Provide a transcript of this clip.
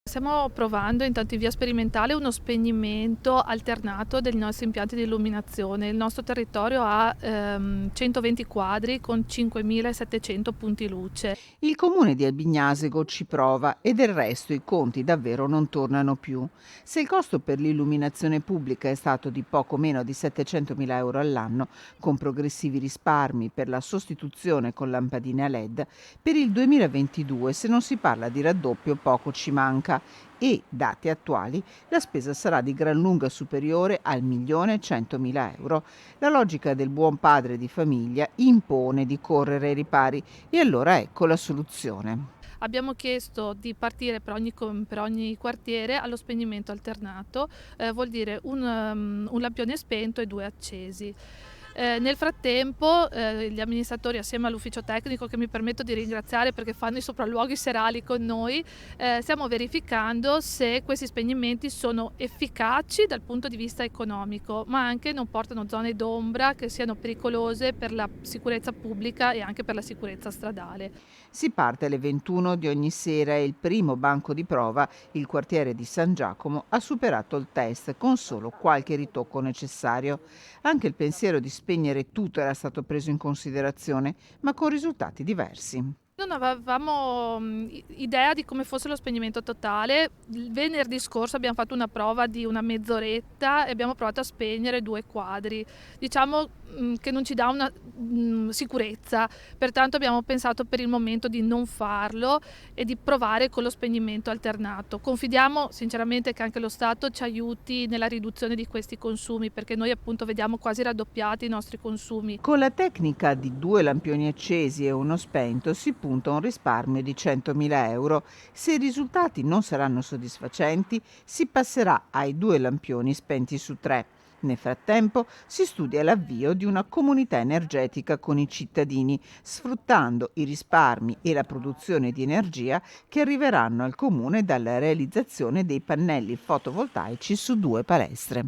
Stiamo provando intanto in via sperimentale uno spegnimento alternato dei nostri impianti di illuminazione. Il nostro territorio ha 120 quadri con 5.700 punti luce. Il comune di Albignasego ci prova e del resto i conti davvero non tornano più. Se il costo per l'illuminazione pubblica è stato di poco meno di 700.000 euro all'anno, con progressivi risparmi per la sostituzione con lampadine a LED, per il 2022, se non si parla di raddoppio, poco ci manca e, dati attuali, la spesa sarà di gran lunga superiore al 1.100.000 euro. La logica del buon padre di famiglia impone di correre ai ripari e allora ecco la soluzione. Abbiamo chiesto di partire per ogni quartiere allo spegnimento alternato, vuol dire un lampione spento e due accesi. Nel frattempo gli amministratori assieme all'ufficio tecnico, che mi permetto di ringraziare perché fanno i sopralluoghi serali con noi, stiamo verificando se questi spegnimenti sono efficaci dal punto di vista economico, ma anche non portano zone d'ombra che siano pericolose per la sicurezza pubblica e anche per la sicurezza stradale. Si parte alle 21 di ogni sera e il primo banco di prova, il quartiere di San Giacomo, ha superato il test con solo qualche ritocco necessario. Anche il pensiero di spegnere tutto era stato preso in considerazione, ma con risultati diversi. Non avevamo idea di come fosse lo spegnimento totale. Il venerdì scorso abbiamo fatto una prova di una mezz'oretta e abbiamo provato a spegnere 2 quadri. Diciamo che non ci dà una sicurezza, pertanto abbiamo pensato per il momento di non farlo e di provare con lo spegnimento alternato. Confidiamo sinceramente che anche lo Stato ci aiuti nella riduzione di questi consumi, perché noi appunto vediamo quasi raddoppiati i nostri consumi. Con la tecnica di 2 lampioni accesi e uno spento si punta a un risparmio di 100.000 euro. Se i risultati non saranno soddisfacenti, si passerà ai 2 lampioni spenti su 3. Nel frattempo si studia l'avvio di una comunità energetica con i cittadini, sfruttando i risparmi e la produzione di energia che arriveranno al comune dalla realizzazione dei pannelli fotovoltaici su 2 palestre.